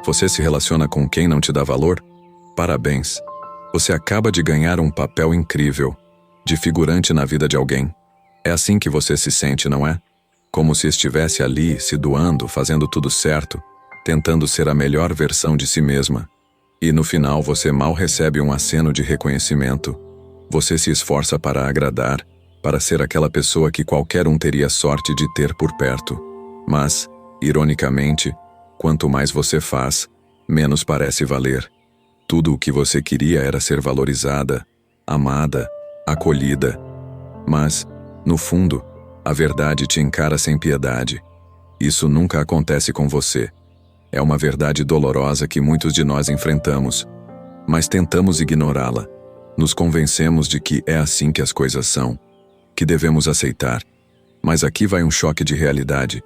Você se relaciona com quem não te dá valor? Parabéns! Você acaba de ganhar um papel incrível, de figurante na vida de alguém. É assim que você se sente, não é? Como se estivesse ali, se doando, fazendo tudo certo, tentando ser a melhor versão de si mesma. E no final você mal recebe um aceno de reconhecimento. Você se esforça para agradar, para ser aquela pessoa que qualquer um teria sorte de ter por perto. Mas, ironicamente, quanto mais você faz, menos parece valer. Tudo o que você queria era ser valorizada, amada, acolhida. Mas, no fundo, a verdade te encara sem piedade. Isso nunca acontece com você. É uma verdade dolorosa que muitos de nós enfrentamos, mas tentamos ignorá-la. Nos convencemos de que é assim que as coisas são, que devemos aceitar. Mas aqui vai um choque de realidade.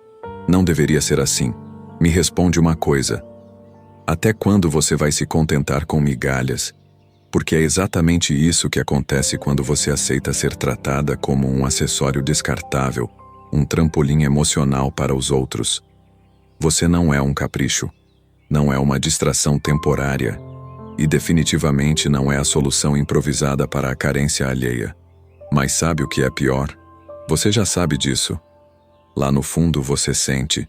Não deveria ser assim. Me responde uma coisa. Até quando você vai se contentar com migalhas? Porque é exatamente isso que acontece quando você aceita ser tratada como um acessório descartável, um trampolim emocional para os outros. Você não é um capricho, não é uma distração temporária e definitivamente não é a solução improvisada para a carência alheia. Mas sabe o que é pior? Você já sabe disso. Lá no fundo você sente.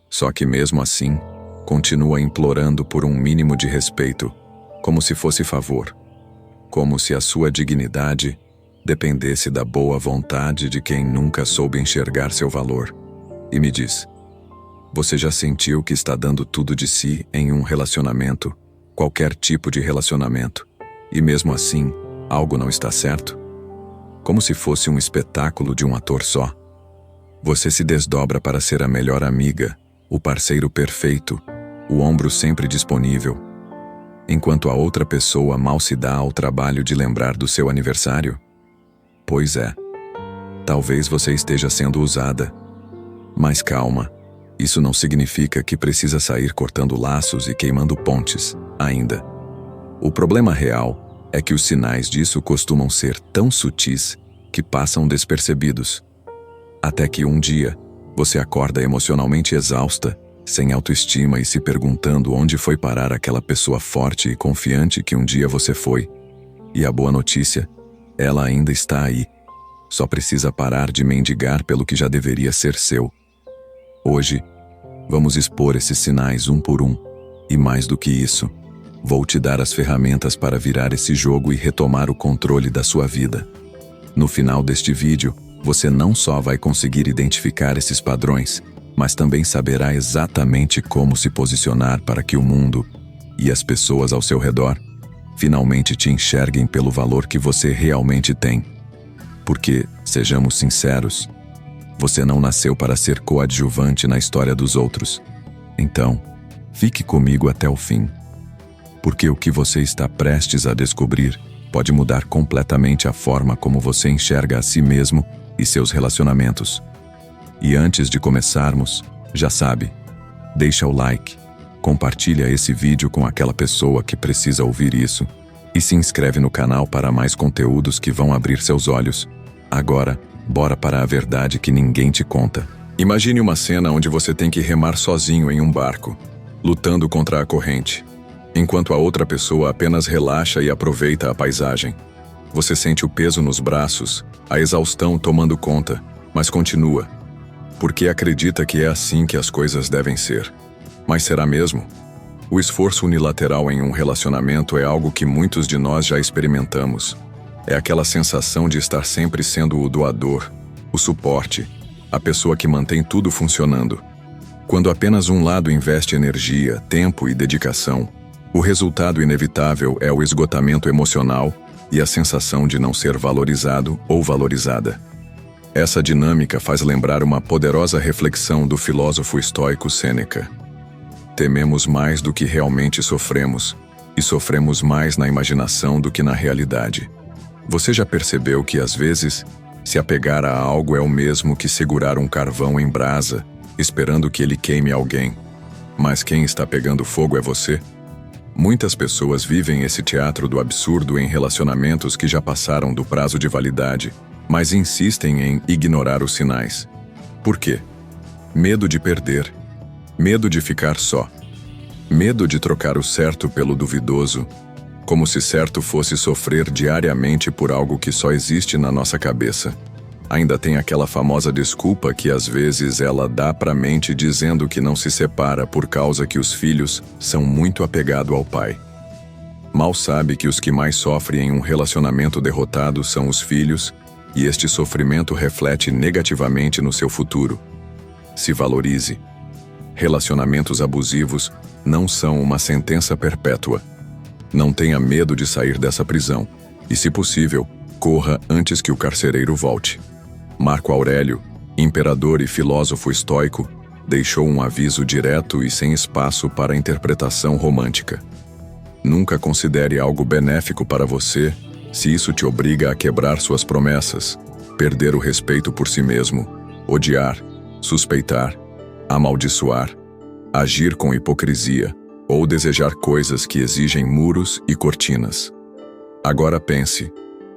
Só que mesmo assim, continua implorando por um mínimo de respeito, como se fosse favor. Como se a sua dignidade dependesse da boa vontade de quem nunca soube enxergar seu valor. E me diz, você já sentiu que está dando tudo de si em um relacionamento, qualquer tipo de relacionamento, e mesmo assim, algo não está certo? Como se fosse um espetáculo de um ator só. Você se desdobra para ser a melhor amiga, o parceiro perfeito, o ombro sempre disponível, enquanto a outra pessoa mal se dá ao trabalho de lembrar do seu aniversário? Pois é. Talvez você esteja sendo usada. Mas calma. Isso não significa que precisa sair cortando laços e queimando pontes, ainda. O problema real é que os sinais disso costumam ser tão sutis que passam despercebidos. Até que um dia, você acorda emocionalmente exausta, sem autoestima e se perguntando onde foi parar aquela pessoa forte e confiante que um dia você foi. E a boa notícia, ela ainda está aí. Só precisa parar de mendigar pelo que já deveria ser seu. Hoje, vamos expor esses sinais um por um, e mais do que isso, vou te dar as ferramentas para virar esse jogo e retomar o controle da sua vida. No final deste vídeo, você não só vai conseguir identificar esses padrões, mas também saberá exatamente como se posicionar para que o mundo e as pessoas ao seu redor finalmente te enxerguem pelo valor que você realmente tem. Porque, sejamos sinceros, você não nasceu para ser coadjuvante na história dos outros. Então, fique comigo até o fim. Porque o que você está prestes a descobrir pode mudar completamente a forma como você enxerga a si mesmo e seus relacionamentos. E antes de começarmos, já sabe, deixa o like, compartilha esse vídeo com aquela pessoa que precisa ouvir isso e se inscreve no canal para mais conteúdos que vão abrir seus olhos. Agora, bora para a verdade que ninguém te conta. Imagine uma cena onde você tem que remar sozinho em um barco, lutando contra a corrente, enquanto a outra pessoa apenas relaxa e aproveita a paisagem. Você sente o peso nos braços, a exaustão tomando conta, mas continua, porque acredita que é assim que as coisas devem ser. Mas será mesmo? O esforço unilateral em um relacionamento é algo que muitos de nós já experimentamos. É aquela sensação de estar sempre sendo o doador, o suporte, a pessoa que mantém tudo funcionando. Quando apenas um lado investe energia, tempo e dedicação, o resultado inevitável é o esgotamento emocional e a sensação de não ser valorizado ou valorizada. Essa dinâmica faz lembrar uma poderosa reflexão do filósofo estoico Sêneca. Tememos mais do que realmente sofremos, e sofremos mais na imaginação do que na realidade. Você já percebeu que, às vezes, se apegar a algo é o mesmo que segurar um carvão em brasa, esperando que ele queime alguém? Mas quem está pegando fogo é você? Muitas pessoas vivem esse teatro do absurdo em relacionamentos que já passaram do prazo de validade, mas insistem em ignorar os sinais. Por quê? Medo de perder. Medo de ficar só. Medo de trocar o certo pelo duvidoso, como se certo fosse sofrer diariamente por algo que só existe na nossa cabeça. Ainda tem aquela famosa desculpa que às vezes ela dá pra mente dizendo que não se separa por causa que os filhos são muito apegados ao pai. Mal sabe que os que mais sofrem em um relacionamento derrotado são os filhos, e este sofrimento reflete negativamente no seu futuro. Se valorize. Relacionamentos abusivos não são uma sentença perpétua. Não tenha medo de sair dessa prisão, e se possível, corra antes que o carcereiro volte. Marco Aurélio, imperador e filósofo estoico, deixou um aviso direto e sem espaço para interpretação romântica. Nunca considere algo benéfico para você se isso te obriga a quebrar suas promessas, perder o respeito por si mesmo, odiar, suspeitar, amaldiçoar, agir com hipocrisia ou desejar coisas que exigem muros e cortinas. Agora pense,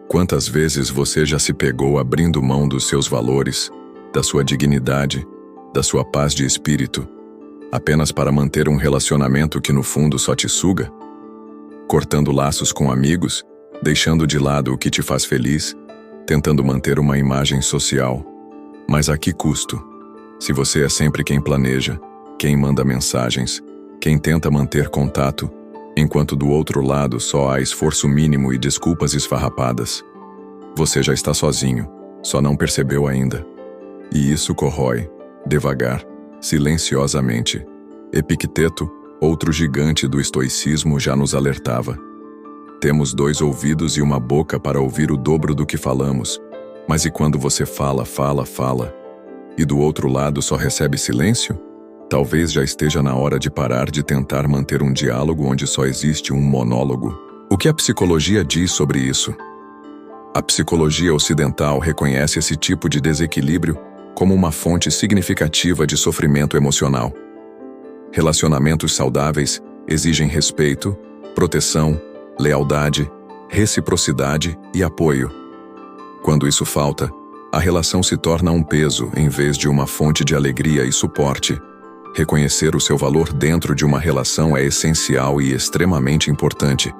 quantas vezes você já se pegou abrindo mão dos seus valores, da sua dignidade, da sua paz de espírito, apenas para manter um relacionamento que no fundo só te suga? Cortando laços com amigos, deixando de lado o que te faz feliz, tentando manter uma imagem social. Mas a que custo? Se você é sempre quem planeja, quem manda mensagens, quem tenta manter contato, enquanto do outro lado só há esforço mínimo e desculpas esfarrapadas. Você já está sozinho, só não percebeu ainda. E isso corrói, devagar, silenciosamente. Epicteto, outro gigante do estoicismo, já nos alertava. Temos 2 ouvidos e uma boca para ouvir o dobro do que falamos, mas e quando você fala, e do outro lado só recebe silêncio? Talvez já esteja na hora de parar de tentar manter um diálogo onde só existe um monólogo. O que a psicologia diz sobre isso? A psicologia ocidental reconhece esse tipo de desequilíbrio como uma fonte significativa de sofrimento emocional. Relacionamentos saudáveis exigem respeito, proteção, lealdade, reciprocidade e apoio. Quando isso falta, a relação se torna um peso em vez de uma fonte de alegria e suporte. Reconhecer o seu valor dentro de uma relação é essencial e extremamente importante.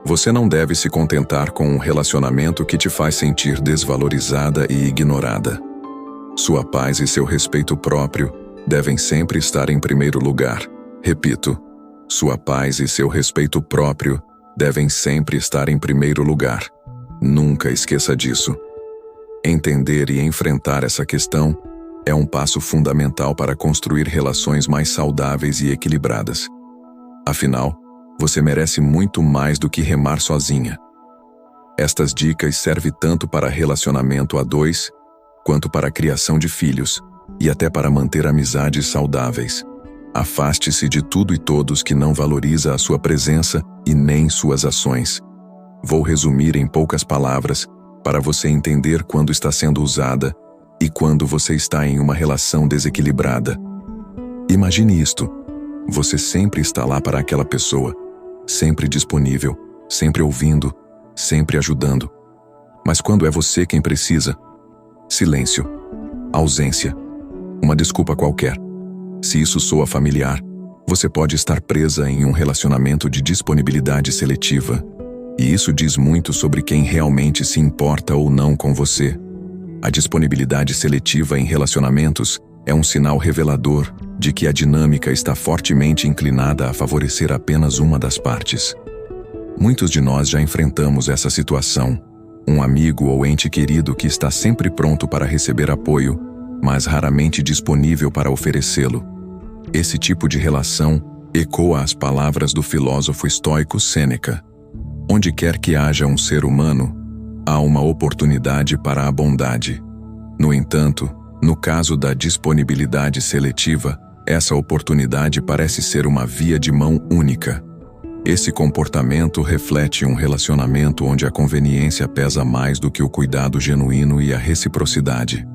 Você não deve se contentar com um relacionamento que te faz sentir desvalorizada e ignorada. Sua paz e seu respeito próprio devem sempre estar em primeiro lugar. Repito, sua paz e seu respeito próprio devem sempre estar em primeiro lugar. Nunca esqueça disso. Entender e enfrentar essa questão é um passo fundamental para construir relações mais saudáveis e equilibradas. Afinal, você merece muito mais do que remar sozinha. Estas dicas servem tanto para relacionamento a 2, quanto para a criação de filhos, e até para manter amizades saudáveis. Afaste-se de tudo e todos que não valoriza a sua presença e nem suas ações. Vou resumir em poucas palavras, para você entender quando está sendo usada e quando você está em uma relação desequilibrada. Imagine isto. Você sempre está lá para aquela pessoa, sempre disponível, sempre ouvindo, sempre ajudando. Mas quando é você quem precisa? Silêncio. Ausência. Uma desculpa qualquer. Se isso soa familiar, você pode estar presa em um relacionamento de disponibilidade seletiva. E isso diz muito sobre quem realmente se importa ou não com você. A disponibilidade seletiva em relacionamentos é um sinal revelador de que a dinâmica está fortemente inclinada a favorecer apenas uma das partes. Muitos de nós já enfrentamos essa situação. Um amigo ou ente querido que está sempre pronto para receber apoio, mas raramente disponível para oferecê-lo. Esse tipo de relação ecoa as palavras do filósofo estoico Sêneca. Onde quer que haja um ser humano, há uma oportunidade para a bondade. No entanto, no caso da disponibilidade seletiva, essa oportunidade parece ser uma via de mão única. Esse comportamento reflete um relacionamento onde a conveniência pesa mais do que o cuidado genuíno e a reciprocidade.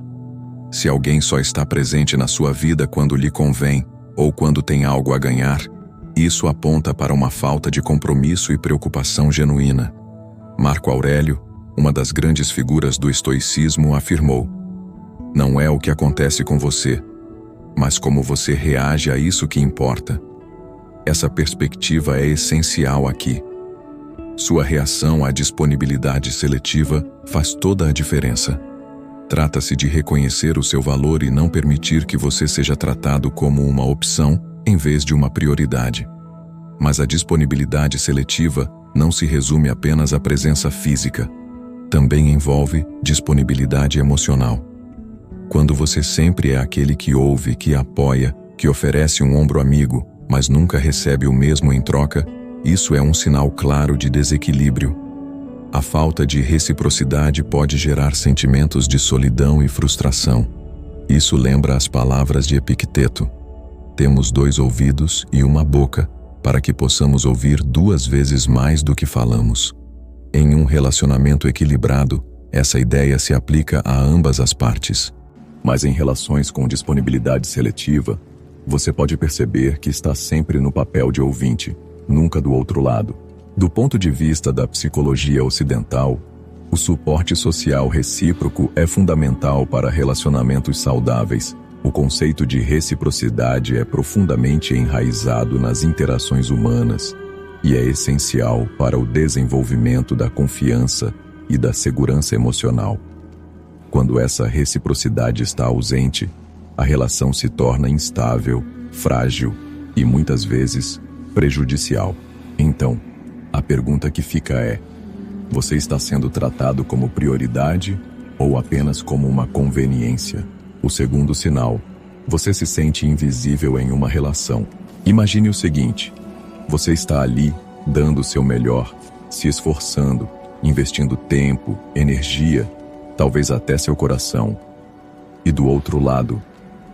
Se alguém só está presente na sua vida quando lhe convém, ou quando tem algo a ganhar, isso aponta para uma falta de compromisso e preocupação genuína. Marco Aurélio, uma das grandes figuras do estoicismo, afirmou: "Não é o que acontece com você, mas como você reage a isso que importa." Essa perspectiva é essencial aqui. Sua reação à disponibilidade seletiva faz toda a diferença. Trata-se de reconhecer o seu valor e não permitir que você seja tratado como uma opção em vez de uma prioridade. Mas a disponibilidade seletiva não se resume apenas à presença física. Também envolve disponibilidade emocional. Quando você sempre é aquele que ouve, que apoia, que oferece um ombro amigo, mas nunca recebe o mesmo em troca, isso é um sinal claro de desequilíbrio. A falta de reciprocidade pode gerar sentimentos de solidão e frustração. Isso lembra as palavras de Epicteto: temos 2 ouvidos e uma boca, para que possamos ouvir 2 vezes mais do que falamos. Em um relacionamento equilibrado, essa ideia se aplica a ambas as partes. Mas em relações com disponibilidade seletiva, você pode perceber que está sempre no papel de ouvinte, nunca do outro lado. Do ponto de vista da psicologia ocidental, o suporte social recíproco é fundamental para relacionamentos saudáveis. O conceito de reciprocidade é profundamente enraizado nas interações humanas e é essencial para o desenvolvimento da confiança e da segurança emocional. Quando essa reciprocidade está ausente, a relação se torna instável, frágil e muitas vezes prejudicial. Então, a pergunta que fica é: você está sendo tratado como prioridade ou apenas como uma conveniência? O segundo sinal: você se sente invisível em uma relação. Imagine o seguinte: você está ali, dando o seu melhor, se esforçando, investindo tempo, energia, talvez até seu coração. E do outro lado,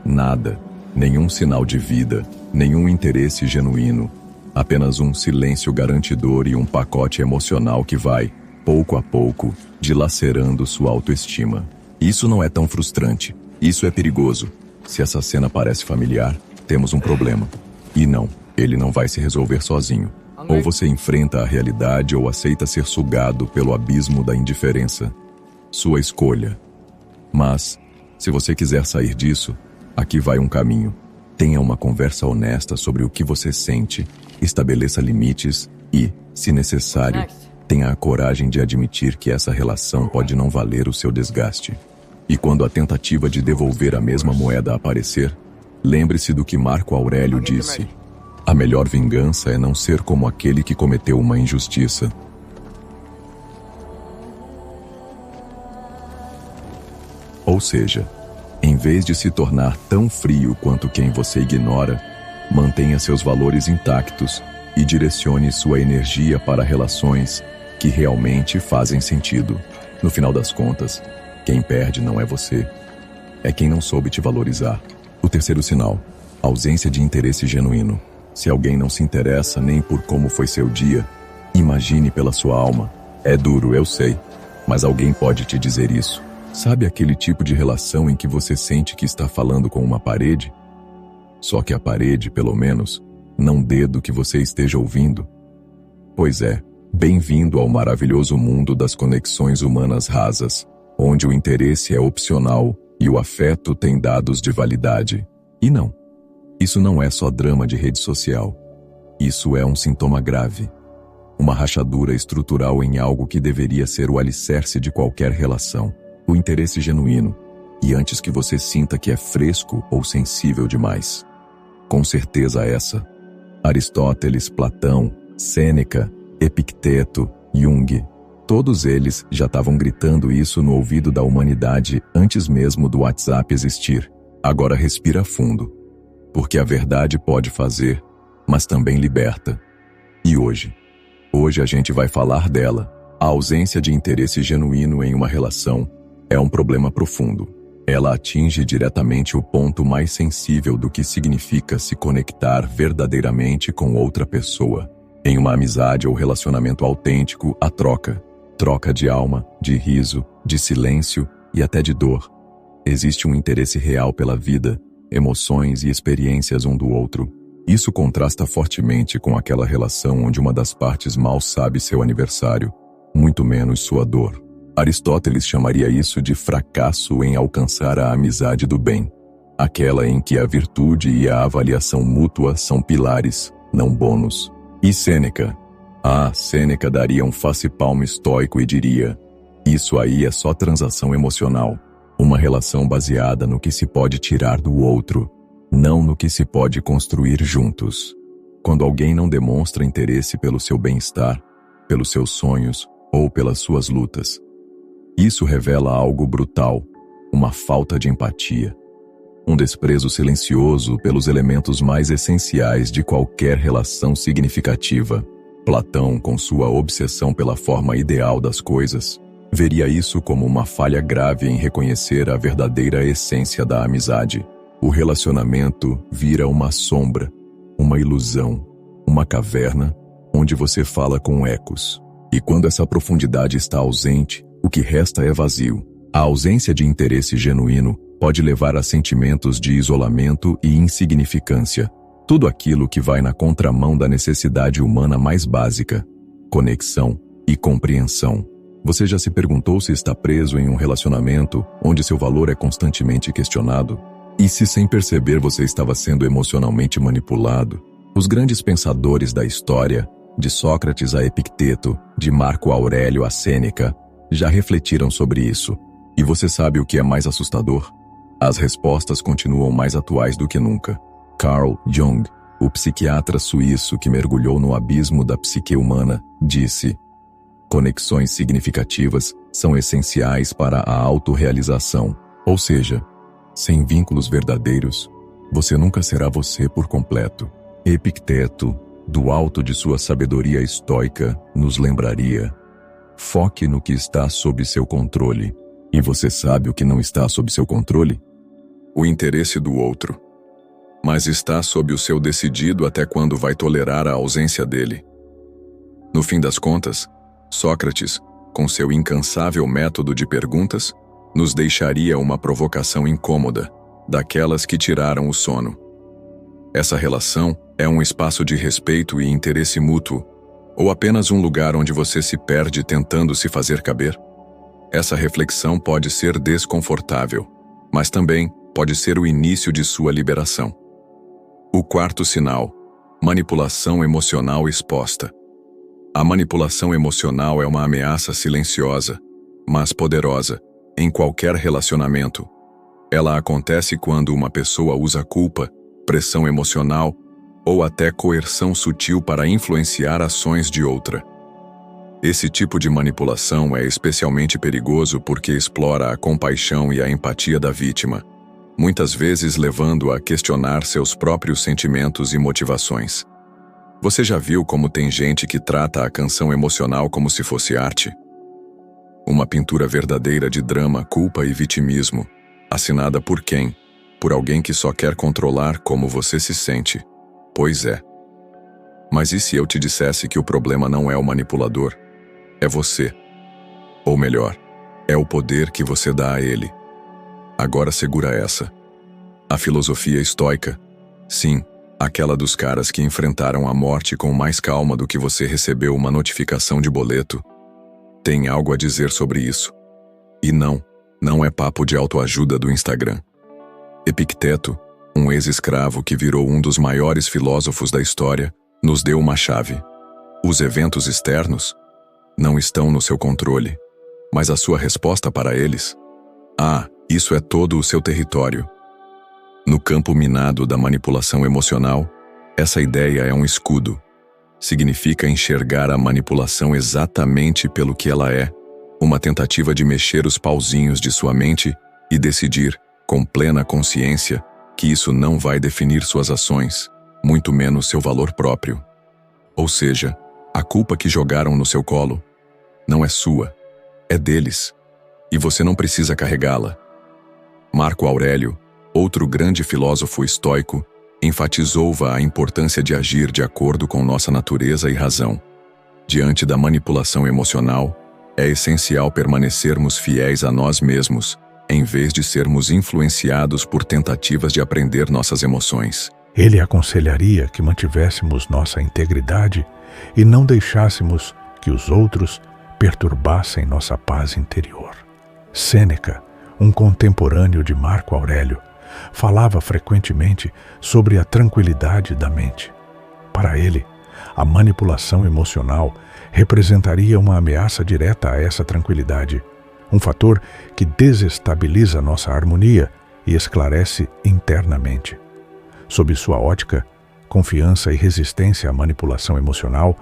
nada, nenhum sinal de vida, nenhum interesse genuíno, apenas um silêncio garantidor e um pacote emocional que vai, pouco a pouco, dilacerando sua autoestima. Isso não é tão frustrante. Isso é perigoso. Se essa cena parece familiar, temos um problema. E não, ele não vai se resolver sozinho. Ou você enfrenta a realidade ou aceita ser sugado pelo abismo da indiferença. Sua escolha. Mas, se você quiser sair disso, aqui vai um caminho. Tenha uma conversa honesta sobre o que você sente, estabeleça limites e, se necessário, tenha a coragem de admitir que essa relação pode não valer o seu desgaste. E quando a tentativa de devolver a mesma moeda aparecer, lembre-se do que Marco Aurélio disse: a melhor vingança é não ser como aquele que cometeu uma injustiça. Ou seja, em vez de se tornar tão frio quanto quem você ignora, mantenha seus valores intactos e direcione sua energia para relações que realmente fazem sentido. No final das contas, quem perde não é você, é quem não soube te valorizar. O terceiro sinal: ausência de interesse genuíno. Se alguém não se interessa nem por como foi seu dia, imagine pela sua alma. É duro, eu sei, mas alguém pode te dizer isso. Sabe aquele tipo de relação em que você sente que está falando com uma parede? Só que a parede, pelo menos, não dedo que você esteja ouvindo. Pois é, bem-vindo ao maravilhoso mundo das conexões humanas rasas, onde o interesse é opcional e o afeto tem dados de validade. E não, isso não é só drama de rede social. Isso é um sintoma grave. Uma rachadura estrutural em algo que deveria ser o alicerce de qualquer relação. O interesse genuíno, e antes que você sinta que é fresco ou sensível demais. Com certeza essa. Aristóteles, Platão, Sêneca, Epicteto, Jung, todos eles já estavam gritando isso no ouvido da humanidade antes mesmo do WhatsApp existir. Agora respira fundo, porque a verdade pode fazer, mas também liberta. E hoje a gente vai falar dela. A ausência de interesse genuíno em uma relação é um problema profundo. Ela atinge diretamente o ponto mais sensível do que significa se conectar verdadeiramente com outra pessoa. Em uma amizade ou relacionamento autêntico, a troca de alma, de riso, de silêncio e até de dor. Existe um interesse real pela vida, emoções e experiências um do outro. Isso contrasta fortemente com aquela relação onde uma das partes mal sabe seu aniversário, muito menos sua dor. Aristóteles chamaria isso de fracasso em alcançar a amizade do bem, aquela em que a virtude e a avaliação mútua são pilares, não bônus. E Sêneca? Sêneca daria um face-palmo estoico e diria: isso aí é só transação emocional, uma relação baseada no que se pode tirar do outro, não no que se pode construir juntos. Quando alguém não demonstra interesse pelo seu bem-estar, pelos seus sonhos ou pelas suas lutas, isso revela algo brutal, uma falta de empatia, um desprezo silencioso pelos elementos mais essenciais de qualquer relação significativa. Platão, com sua obsessão pela forma ideal das coisas, veria isso como uma falha grave em reconhecer a verdadeira essência da amizade. O relacionamento vira uma sombra, uma ilusão, uma caverna onde você fala com ecos. E quando essa profundidade está ausente, o que resta é vazio. A ausência de interesse genuíno pode levar a sentimentos de isolamento e insignificância. Tudo aquilo que vai na contramão da necessidade humana mais básica: conexão e compreensão. Você já se perguntou se está preso em um relacionamento onde seu valor é constantemente questionado? E se, sem perceber, você estava sendo emocionalmente manipulado? Os grandes pensadores da história, de Sócrates a Epicteto, de Marco Aurélio a Sêneca, já refletiram sobre isso. E você sabe o que é mais assustador? As respostas continuam mais atuais do que nunca. Carl Jung, o psiquiatra suíço que mergulhou no abismo da psique humana, disse: conexões significativas são essenciais para a autorrealização. Ou seja, sem vínculos verdadeiros, você nunca será você por completo. Epicteto, do alto de sua sabedoria estoica, nos lembraria: foque no que está sob seu controle. E você sabe o que não está sob seu controle? O interesse do outro. Mas está sob o seu decidido até quando vai tolerar a ausência dele. No fim das contas, Sócrates, com seu incansável método de perguntas, nos deixaria uma provocação incômoda, daquelas que tiraram o sono. Essa relação é um espaço de respeito e interesse mútuo, ou apenas um lugar onde você se perde tentando se fazer caber? Essa reflexão pode ser desconfortável, mas também pode ser o início de sua liberação. O quarto sinal: manipulação emocional exposta. A manipulação emocional é uma ameaça silenciosa, mas poderosa, em qualquer relacionamento. Ela acontece quando uma pessoa usa culpa, pressão emocional ou até coerção sutil para influenciar ações de outra. Esse tipo de manipulação é especialmente perigoso porque explora a compaixão e a empatia da vítima, muitas vezes levando a questionar seus próprios sentimentos e motivações. Você já viu como tem gente que trata a canção emocional como se fosse arte? Uma pintura verdadeira de drama, culpa e vitimismo, assinada por quem? Por alguém que só quer controlar como você se sente. Pois é. Mas e se eu te dissesse que o problema não é o manipulador? É você. Ou melhor, é o poder que você dá a ele. Agora segura essa. A filosofia estoica, sim, aquela dos caras que enfrentaram a morte com mais calma do que você recebeu uma notificação de boleto, tem algo a dizer sobre isso. E não é papo de autoajuda do Instagram. Epicteto, um ex-escravo que virou um dos maiores filósofos da história, nos deu uma chave. Os eventos externos não estão no seu controle, mas a sua resposta para eles? Isso é todo o seu território. No campo minado da manipulação emocional, essa ideia é um escudo. Significa enxergar a manipulação exatamente pelo que ela é, uma tentativa de mexer os pauzinhos de sua mente e decidir, com plena consciência, que isso não vai definir suas ações, muito menos seu valor próprio. Ou seja, a culpa que jogaram no seu colo não é sua, é deles, e você não precisa carregá-la. Marco Aurélio, outro grande filósofo estoico, enfatizou a importância de agir de acordo com nossa natureza e razão. Diante da manipulação emocional, é essencial permanecermos fiéis a nós mesmos, em vez de sermos influenciados por tentativas de aprender nossas emoções. Ele aconselharia que mantivéssemos nossa integridade e não deixássemos que os outros perturbassem nossa paz interior. Sêneca, um contemporâneo de Marco Aurélio, falava frequentemente sobre a tranquilidade da mente. Para ele, a manipulação emocional representaria uma ameaça direta a essa tranquilidade, um fator que desestabiliza nossa harmonia e esclarece internamente. Sob sua ótica, confiança e resistência à manipulação emocional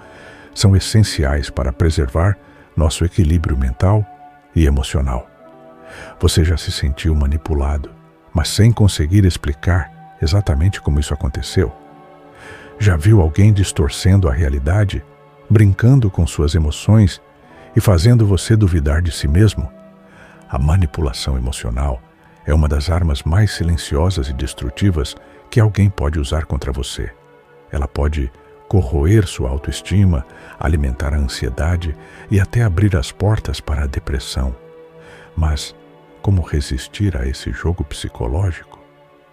são essenciais para preservar nosso equilíbrio mental e emocional. Você já se sentiu manipulado, mas sem conseguir explicar exatamente como isso aconteceu? Já viu alguém distorcendo a realidade, brincando com suas emoções e fazendo você duvidar de si mesmo? A manipulação emocional é uma das armas mais silenciosas e destrutivas que alguém pode usar contra você. Ela pode corroer sua autoestima, alimentar a ansiedade e até abrir as portas para a depressão. Mas como resistir a esse jogo psicológico?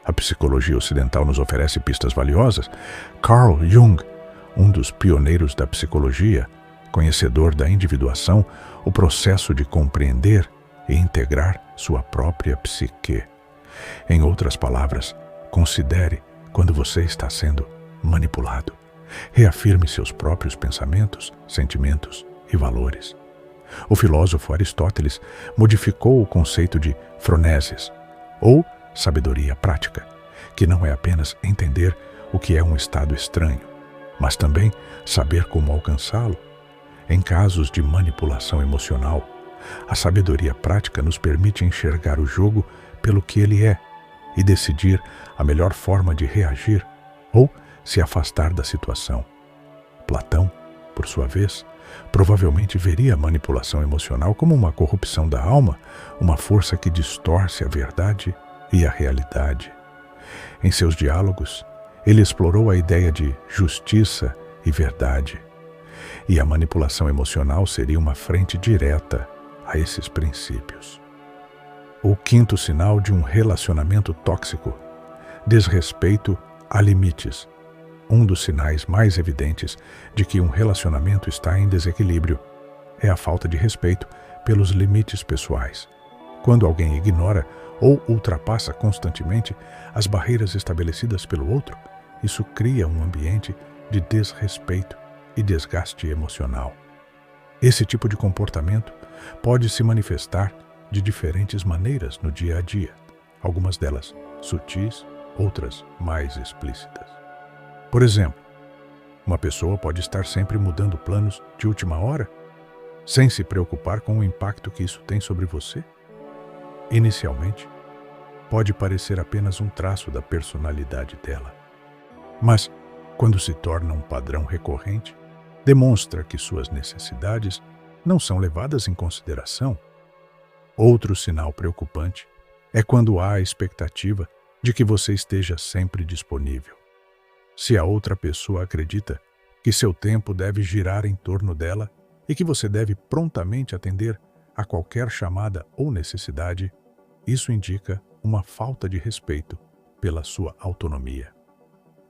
A psicologia ocidental nos oferece pistas valiosas. Carl Jung, um dos pioneiros da psicologia, conhecedor da individuação, o processo de compreender e integrar sua própria psique. Em outras palavras, considere quando você está sendo manipulado. Reafirme seus próprios pensamentos, sentimentos e valores. O filósofo Aristóteles modificou o conceito de phronesis, ou sabedoria prática, que não é apenas entender o que é um estado estranho, mas também saber como alcançá-lo. Em casos de manipulação emocional, a sabedoria prática nos permite enxergar o jogo pelo que ele é e decidir a melhor forma de reagir ou se afastar da situação. Platão, por sua vez, provavelmente veria a manipulação emocional como uma corrupção da alma, uma força que distorce a verdade e a realidade. Em seus diálogos, ele explorou a ideia de justiça e verdade, e a manipulação emocional seria uma frente direta a esses princípios. O quinto sinal de um relacionamento tóxico: desrespeito a limites. Um dos sinais mais evidentes de que um relacionamento está em desequilíbrio é a falta de respeito pelos limites pessoais. Quando alguém ignora ou ultrapassa constantemente as barreiras estabelecidas pelo outro, isso cria um ambiente de desrespeito e desgaste emocional. Esse tipo de comportamento pode se manifestar de diferentes maneiras no dia a dia, algumas delas sutis, outras mais explícitas. Por exemplo, uma pessoa pode estar sempre mudando planos de última hora, sem se preocupar com o impacto que isso tem sobre você. Inicialmente, pode parecer apenas um traço da personalidade dela, mas, quando se torna um padrão recorrente, demonstra que suas necessidades não são levadas em consideração. Outro sinal preocupante é quando há a expectativa de que você esteja sempre disponível. Se a outra pessoa acredita que seu tempo deve girar em torno dela e que você deve prontamente atender a qualquer chamada ou necessidade, isso indica uma falta de respeito pela sua autonomia.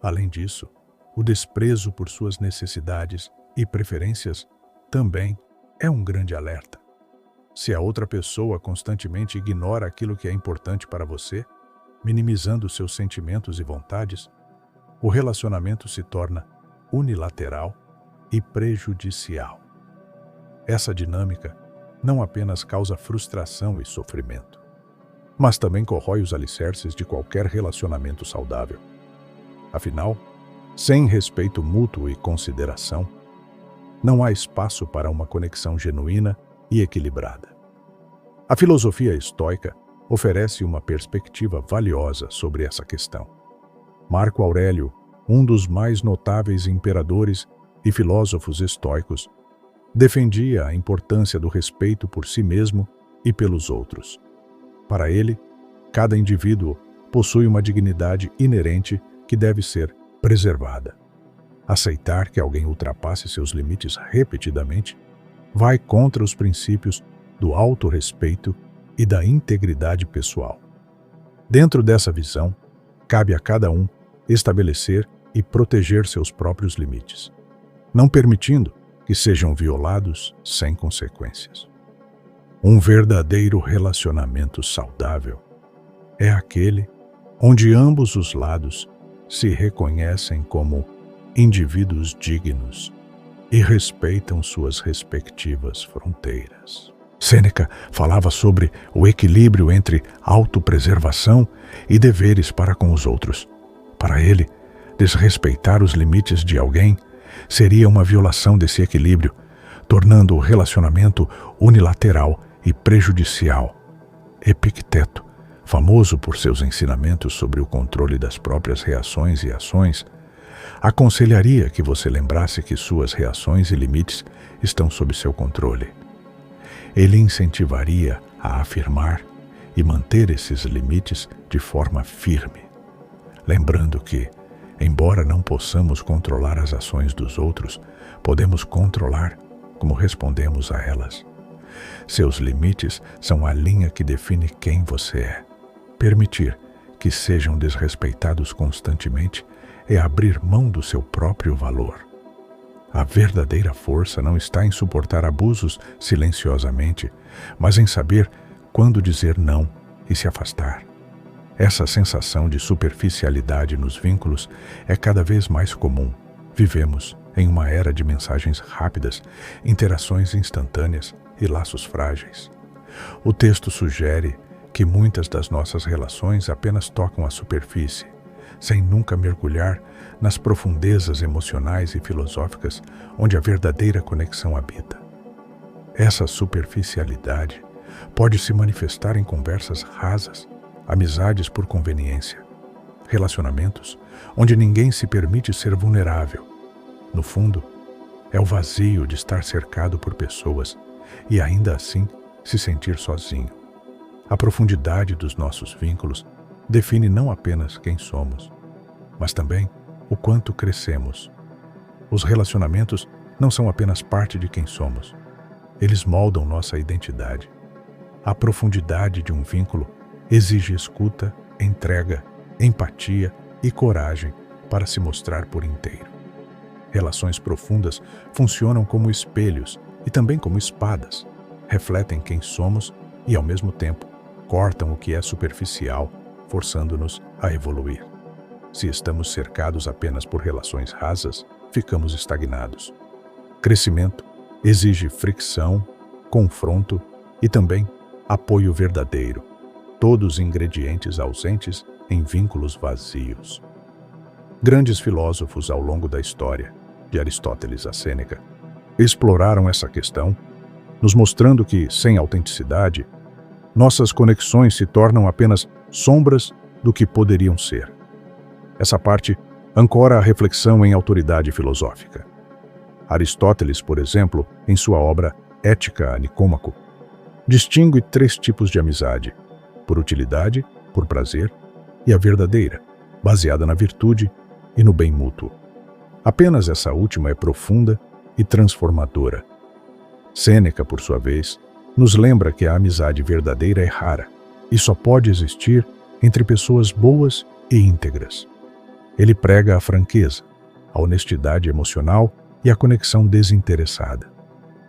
Além disso, o desprezo por suas necessidades e preferências também é um grande alerta. Se a outra pessoa constantemente ignora aquilo que é importante para você, minimizando seus sentimentos e vontades, o relacionamento se torna unilateral e prejudicial. Essa dinâmica não apenas causa frustração e sofrimento, mas também corrói os alicerces de qualquer relacionamento saudável. Afinal, sem respeito mútuo e consideração, não há espaço para uma conexão genuína e equilibrada. A filosofia estoica oferece uma perspectiva valiosa sobre essa questão. Marco Aurélio, um dos mais notáveis imperadores e filósofos estoicos, defendia a importância do respeito por si mesmo e pelos outros. Para ele, cada indivíduo possui uma dignidade inerente que deve ser preservada. Aceitar que alguém ultrapasse seus limites repetidamente vai contra os princípios do autorrespeito e da integridade pessoal. Dentro dessa visão, cabe a cada um estabelecer e proteger seus próprios limites, não permitindo que sejam violados sem consequências. Um verdadeiro relacionamento saudável é aquele onde ambos os lados se reconhecem como indivíduos dignos e respeitam suas respectivas fronteiras. Sêneca falava sobre o equilíbrio entre autopreservação e deveres para com os outros. Para ele, desrespeitar os limites de alguém seria uma violação desse equilíbrio, tornando o relacionamento unilateral e prejudicial. Epicteto, famoso por seus ensinamentos sobre o controle das próprias reações e ações, aconselharia que você lembrasse que suas reações e limites estão sob seu controle. Ele incentivaria a afirmar e manter esses limites de forma firme, lembrando que, embora não possamos controlar as ações dos outros, podemos controlar como respondemos a elas. Seus limites são a linha que define quem você é. Permitir que sejam desrespeitados constantemente é abrir mão do seu próprio valor. A verdadeira força não está em suportar abusos silenciosamente, mas em saber quando dizer não e se afastar. Essa sensação de superficialidade nos vínculos é cada vez mais comum. Vivemos em uma era de mensagens rápidas, interações instantâneas e laços frágeis. O texto sugere que muitas das nossas relações apenas tocam a superfície, sem nunca mergulhar nas profundezas emocionais e filosóficas onde a verdadeira conexão habita. Essa superficialidade pode se manifestar em conversas rasas, amizades por conveniência, relacionamentos onde ninguém se permite ser vulnerável. No fundo, é o vazio de estar cercado por pessoas e ainda assim se sentir sozinho. A profundidade dos nossos vínculos define não apenas quem somos, mas também o quanto crescemos. Os relacionamentos não são apenas parte de quem somos, eles moldam nossa identidade. A profundidade de um vínculo exige escuta, entrega, empatia e coragem para se mostrar por inteiro. Relações profundas funcionam como espelhos e também como espadas. Refletem quem somos e, ao mesmo tempo, cortam o que é superficial, forçando-nos a evoluir. Se estamos cercados apenas por relações rasas, ficamos estagnados. Crescimento exige fricção, confronto e também apoio verdadeiro, todos ingredientes ausentes em vínculos vazios. Grandes filósofos ao longo da história, de Aristóteles a Sêneca, exploraram essa questão, nos mostrando que, sem autenticidade, nossas conexões se tornam apenas sombras do que poderiam ser. Essa parte ancora a reflexão em autoridade filosófica. Aristóteles, por exemplo, em sua obra Ética a Nicômaco, distingue 3 tipos de amizade: por utilidade, por prazer e a verdadeira, baseada na virtude e no bem mútuo. Apenas essa última é profunda e transformadora. Sêneca, por sua vez, nos lembra que a amizade verdadeira é rara e só pode existir entre pessoas boas e íntegras. Ele prega a franqueza, a honestidade emocional e a conexão desinteressada.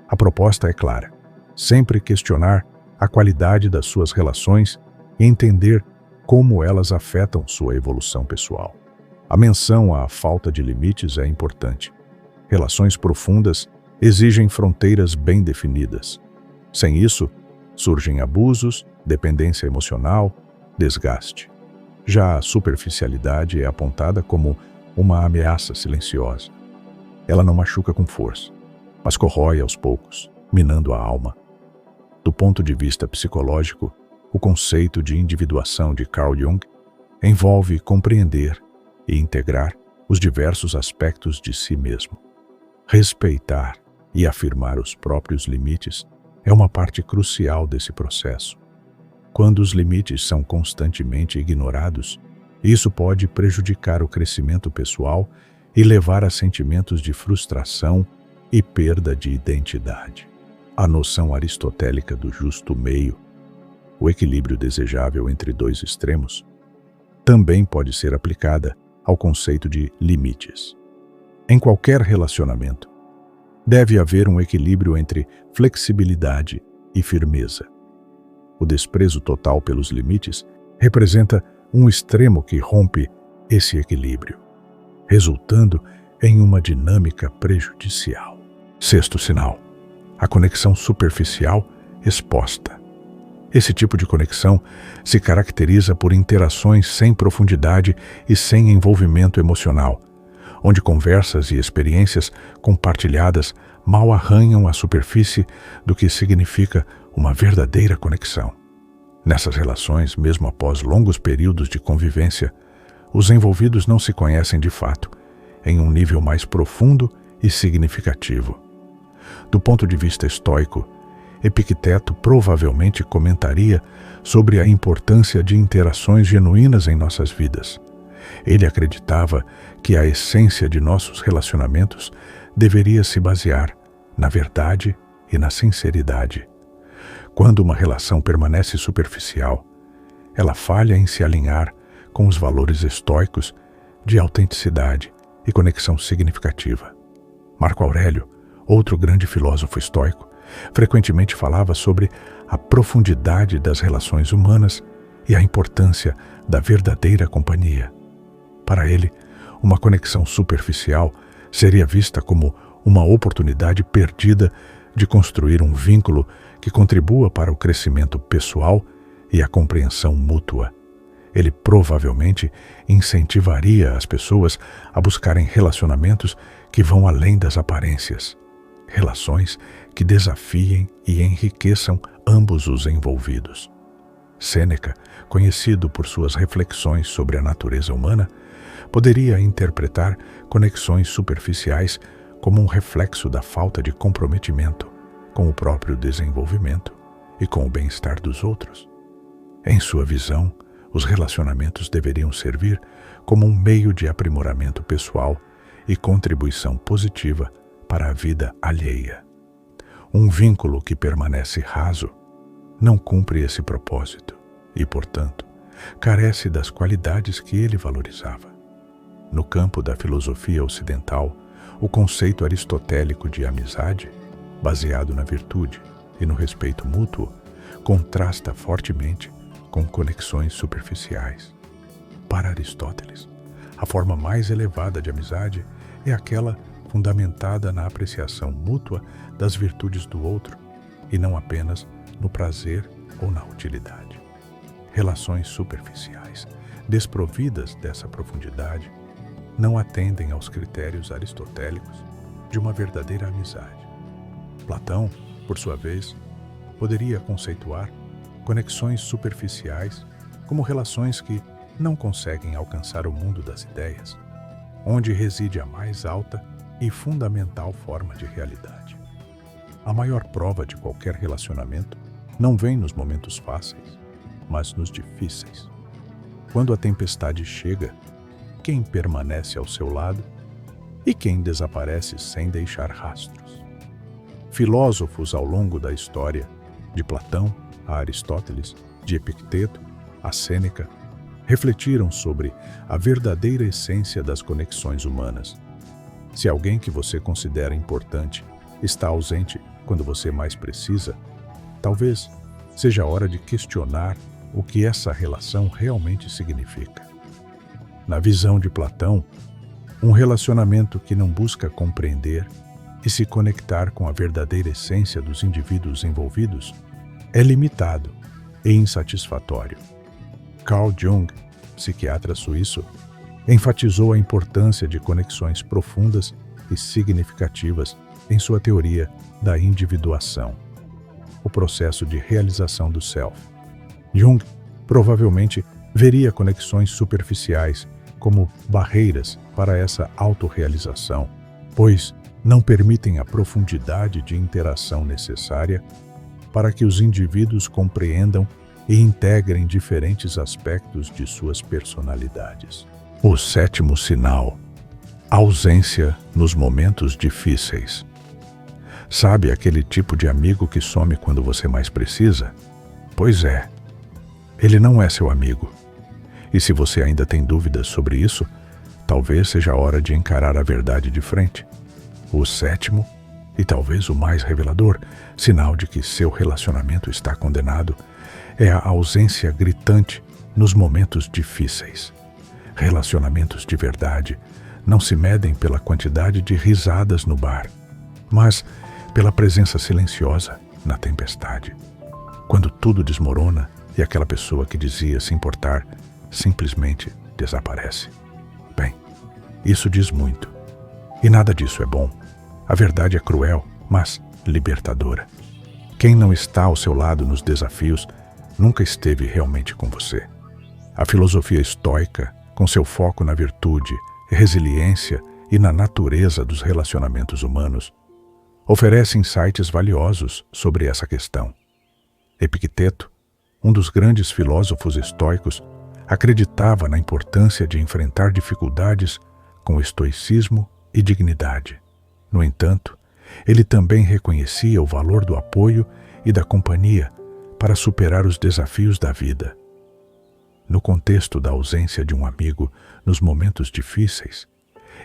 A proposta é clara: sempre questionar a qualidade das suas relações e entender como elas afetam sua evolução pessoal. A menção à falta de limites é importante. Relações profundas exigem fronteiras bem definidas. Sem isso, surgem abusos, dependência emocional, desgaste. Já a superficialidade é apontada como uma ameaça silenciosa. Ela não machuca com força, mas corrói aos poucos, minando a alma. Do ponto de vista psicológico, o conceito de individuação de Carl Jung envolve compreender e integrar os diversos aspectos de si mesmo. Respeitar e afirmar os próprios limites é uma parte crucial desse processo. Quando os limites são constantemente ignorados, isso pode prejudicar o crescimento pessoal e levar a sentimentos de frustração e perda de identidade. A noção aristotélica do justo meio, o equilíbrio desejável entre 2 extremos, também pode ser aplicada ao conceito de limites. Em qualquer relacionamento, deve haver um equilíbrio entre flexibilidade e firmeza. O desprezo total pelos limites representa um extremo que rompe esse equilíbrio, resultando em uma dinâmica prejudicial. Sexto sinal: a conexão superficial exposta. Esse tipo de conexão se caracteriza por interações sem profundidade e sem envolvimento emocional, onde conversas e experiências compartilhadas mal arranham a superfície do que significa uma verdadeira conexão. Nessas relações, mesmo após longos períodos de convivência, os envolvidos não se conhecem de fato, em um nível mais profundo e significativo. Do ponto de vista estoico, Epicteto provavelmente comentaria sobre a importância de interações genuínas em nossas vidas. Ele acreditava que a essência de nossos relacionamentos deveria se basear na verdade e na sinceridade. Quando uma relação permanece superficial, ela falha em se alinhar com os valores estoicos de autenticidade e conexão significativa. Marco Aurélio, outro grande filósofo estoico, frequentemente falava sobre a profundidade das relações humanas e a importância da verdadeira companhia. Para ele, uma conexão superficial seria vista como uma oportunidade perdida de construir um vínculo que contribua para o crescimento pessoal e a compreensão mútua. Ele provavelmente incentivaria as pessoas a buscarem relacionamentos que vão além das aparências. Relações que desafiem e enriqueçam ambos os envolvidos. Sêneca, conhecido por suas reflexões sobre a natureza humana, poderia interpretar conexões superficiais como um reflexo da falta de comprometimento com o próprio desenvolvimento e com o bem-estar dos outros. Em sua visão, os relacionamentos deveriam servir como um meio de aprimoramento pessoal e contribuição positiva para a vida alheia. Um vínculo que permanece raso não cumpre esse propósito e, portanto, carece das qualidades que ele valorizava. No campo da filosofia ocidental, o conceito aristotélico de amizade, baseado na virtude e no respeito mútuo, contrasta fortemente com conexões superficiais. Para Aristóteles, a forma mais elevada de amizade é aquela fundamentada na apreciação mútua das virtudes do outro e não apenas no prazer ou na utilidade. Relações superficiais, desprovidas dessa profundidade, não atendem aos critérios aristotélicos de uma verdadeira amizade. Platão, por sua vez, poderia conceituar conexões superficiais como relações que não conseguem alcançar o mundo das ideias, onde reside a mais alta e fundamental forma de realidade. A maior prova de qualquer relacionamento não vem nos momentos fáceis, mas nos difíceis. Quando a tempestade chega, quem permanece ao seu lado e quem desaparece sem deixar rastros? Filósofos ao longo da história, de Platão a Aristóteles, de Epicteto a Sêneca, refletiram sobre a verdadeira essência das conexões humanas. Se alguém que você considera importante está ausente quando você mais precisa, talvez seja hora de questionar o que essa relação realmente significa. Na visão de Platão, um relacionamento que não busca compreender e se conectar com a verdadeira essência dos indivíduos envolvidos é limitado e insatisfatório. Carl Jung, psiquiatra suíço, enfatizou a importância de conexões profundas e significativas em sua teoria da individuação, o processo de realização do self. Jung provavelmente veria conexões superficiais como barreiras para essa autorrealização, pois não permitem a profundidade de interação necessária para que os indivíduos compreendam e integrem diferentes aspectos de suas personalidades. O sétimo sinal: ausência nos momentos difíceis. Sabe aquele tipo de amigo que some quando você mais precisa? Pois é, ele não é seu amigo. E se você ainda tem dúvidas sobre isso, talvez seja a hora de encarar a verdade de frente. O sétimo, e talvez o mais revelador, sinal de que seu relacionamento está condenado, é a ausência gritante nos momentos difíceis. Relacionamentos de verdade não se medem pela quantidade de risadas no bar, mas pela presença silenciosa na tempestade. Quando tudo desmorona e aquela pessoa que dizia se importar simplesmente desaparece. Bem, isso diz muito. E nada disso é bom. A verdade é cruel, mas libertadora. Quem não está ao seu lado nos desafios nunca esteve realmente com você. A filosofia estoica, com seu foco na virtude, resiliência e na natureza dos relacionamentos humanos, oferece insights valiosos sobre essa questão. Epicteto, um dos grandes filósofos estoicos, acreditava na importância de enfrentar dificuldades com estoicismo e dignidade. No entanto, ele também reconhecia o valor do apoio e da companhia para superar os desafios da vida. No contexto da ausência de um amigo nos momentos difíceis,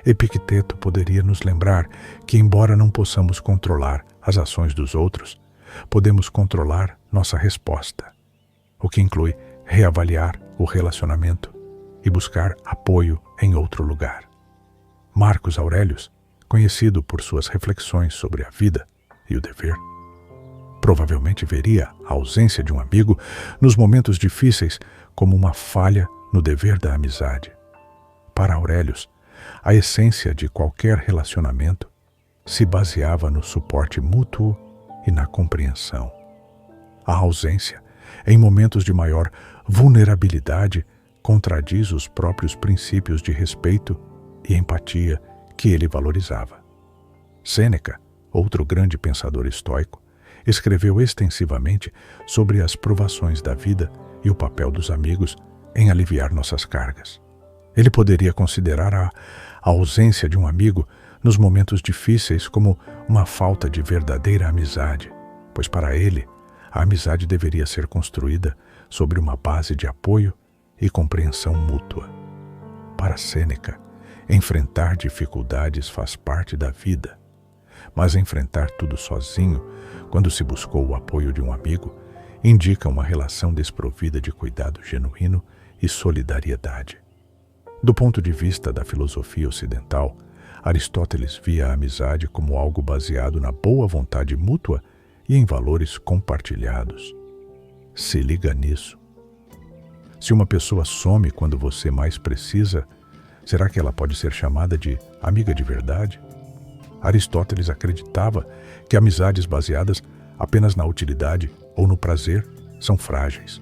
Epicteto poderia nos lembrar que, embora não possamos controlar as ações dos outros, podemos controlar nossa resposta, o que inclui reavaliar o relacionamento e buscar apoio em outro lugar. Marcos Aurelius, conhecido por suas reflexões sobre a vida e o dever, provavelmente veria a ausência de um amigo nos momentos difíceis como uma falha no dever da amizade. Para Aurelius, a essência de qualquer relacionamento se baseava no suporte mútuo e na compreensão. A ausência, em momentos de maior vulnerabilidade, contradiz os próprios princípios de respeito e empatia que ele valorizava. Sêneca, outro grande pensador estoico, escreveu extensivamente sobre as provações da vida e o papel dos amigos em aliviar nossas cargas. Ele poderia considerar a ausência de um amigo nos momentos difíceis como uma falta de verdadeira amizade, pois para ele, a amizade deveria ser construída sobre uma base de apoio e compreensão mútua. Para Sêneca, enfrentar dificuldades faz parte da vida, mas enfrentar tudo sozinho, quando se buscou o apoio de um amigo, indica uma relação desprovida de cuidado genuíno e solidariedade. Do ponto de vista da filosofia ocidental, Aristóteles via a amizade como algo baseado na boa vontade mútua e em valores compartilhados. Se liga nisso. Se uma pessoa some quando você mais precisa, será que ela pode ser chamada de amiga de verdade? Aristóteles acreditava que amizades baseadas apenas na utilidade ou no prazer são frágeis.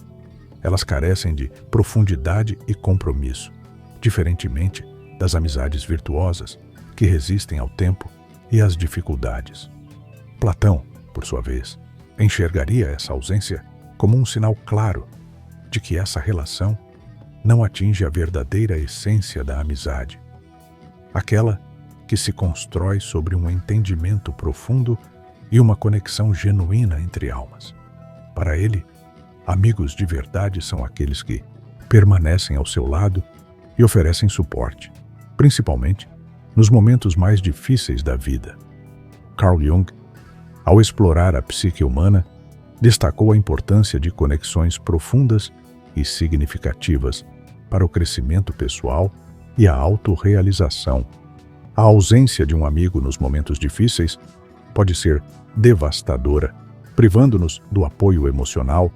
Elas carecem de profundidade e compromisso, diferentemente das amizades virtuosas, que resistem ao tempo e às dificuldades. Platão, por sua vez, enxergaria essa ausência como um sinal claro de que essa relação não atinge a verdadeira essência da amizade, aquela que se constrói sobre um entendimento profundo e uma conexão genuína entre almas. Para ele, amigos de verdade são aqueles que permanecem ao seu lado e oferecem suporte, principalmente nos momentos mais difíceis da vida. Carl Jung, ao explorar a psique humana, destacou a importância de conexões profundas e significativas para o crescimento pessoal e a autorrealização. A ausência de um amigo nos momentos difíceis pode ser devastadora, privando-nos do apoio emocional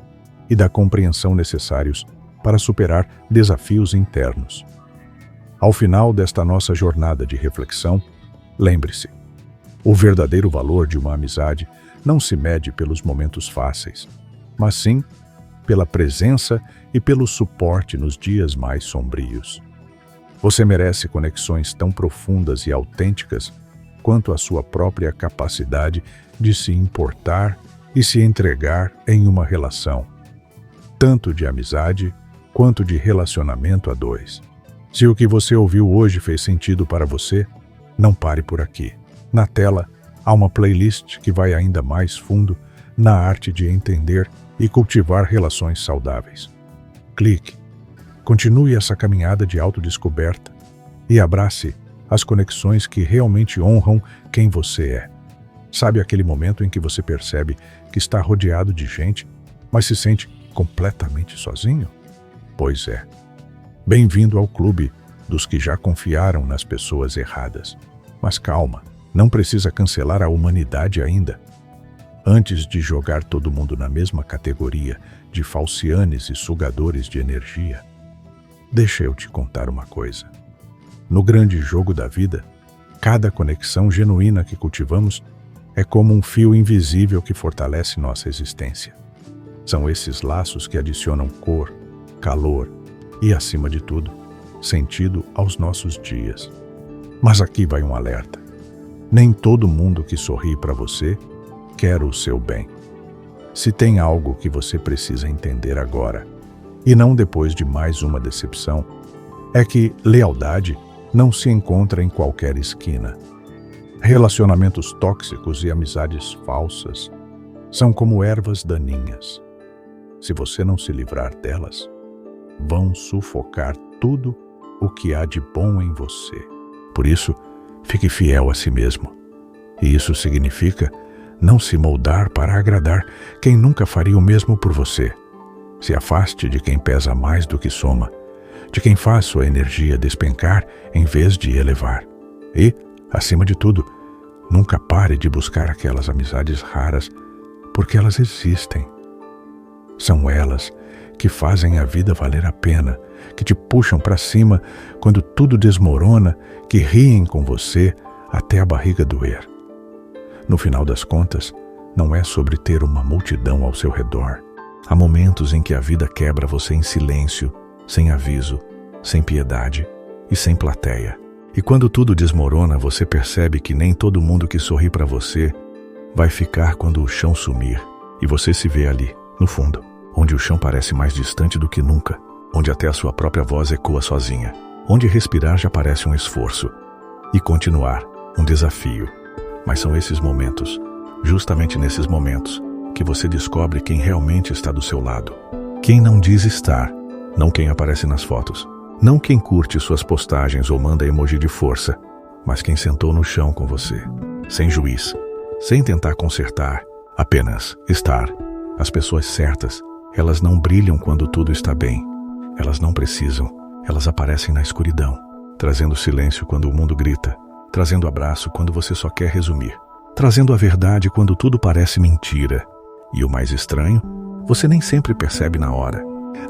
e da compreensão necessários para superar desafios internos. Ao final desta nossa jornada de reflexão, lembre-se, o verdadeiro valor de uma amizade não se mede pelos momentos fáceis, mas sim pela presença e pelo suporte nos dias mais sombrios. Você merece conexões tão profundas e autênticas quanto a sua própria capacidade de se importar e se entregar em uma relação, tanto de amizade quanto de relacionamento a dois. Se o que você ouviu hoje fez sentido para você, não pare por aqui. Na tela, há uma playlist que vai ainda mais fundo na arte de entender e cultivar relações saudáveis. Clique. Continue essa caminhada de autodescoberta e abrace as conexões que realmente honram quem você é. Sabe aquele momento em que você percebe que está rodeado de gente, mas se sente completamente sozinho? Pois é. Bem-vindo ao clube dos que já confiaram nas pessoas erradas. Mas calma, não precisa cancelar a humanidade ainda. Antes de jogar todo mundo na mesma categoria de falcianes e sugadores de energia, deixa eu te contar uma coisa. No grande jogo da vida, cada conexão genuína que cultivamos é como um fio invisível que fortalece nossa existência. São esses laços que adicionam cor, calor e, acima de tudo, sentido aos nossos dias. Mas aqui vai um alerta. Nem todo mundo que sorri para você quer o seu bem. Se tem algo que você precisa entender agora, e não depois de mais uma decepção, é que lealdade não se encontra em qualquer esquina. Relacionamentos tóxicos e amizades falsas são como ervas daninhas. Se você não se livrar delas, vão sufocar tudo o que há de bom em você. Por isso, fique fiel a si mesmo. E isso significa não se moldar para agradar quem nunca faria o mesmo por você. Se afaste de quem pesa mais do que soma, de quem faz sua energia despencar em vez de elevar. E, acima de tudo, nunca pare de buscar aquelas amizades raras, porque elas existem. São elas que fazem a vida valer a pena, que te puxam para cima quando tudo desmorona, que riem com você até a barriga doer. No final das contas, não é sobre ter uma multidão ao seu redor. Há momentos em que a vida quebra você em silêncio, sem aviso, sem piedade e sem plateia. E quando tudo desmorona, você percebe que nem todo mundo que sorri para você vai ficar quando o chão sumir. E você se vê ali, no fundo, onde o chão parece mais distante do que nunca, onde até a sua própria voz ecoa sozinha, onde respirar já parece um esforço e continuar um desafio. Mas são esses momentos, justamente nesses momentos, que você descobre quem realmente está do seu lado. Quem não diz estar, não quem aparece nas fotos, não quem curte suas postagens ou manda emoji de força, mas quem sentou no chão com você, sem juiz, sem tentar consertar, apenas estar. As pessoas certas, elas não brilham quando tudo está bem. Elas não precisam, elas aparecem na escuridão, trazendo silêncio quando o mundo grita, trazendo abraço quando você só quer resumir, trazendo a verdade quando tudo parece mentira. E o mais estranho, você nem sempre percebe na hora.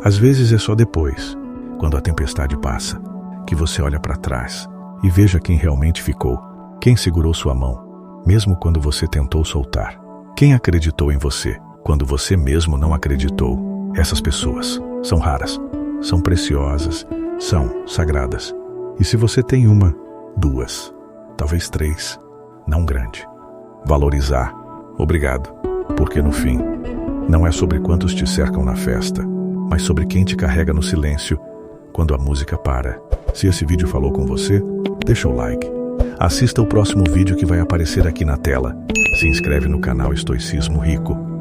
Às vezes é só depois, quando a tempestade passa, que você olha para trás e veja quem realmente ficou, quem segurou sua mão, mesmo quando você tentou soltar, quem acreditou em você, quando você mesmo não acreditou. Essas pessoas são raras, são preciosas, são sagradas. E se você tem uma, duas, talvez três, não grande, valorizar. Obrigado, porque no fim, não é sobre quantos te cercam na festa, mas sobre quem te carrega no silêncio quando a música para. Se esse vídeo falou com você, deixa o like. Assista o próximo vídeo que vai aparecer aqui na tela. Se inscreve no canal Estoicismo Rico.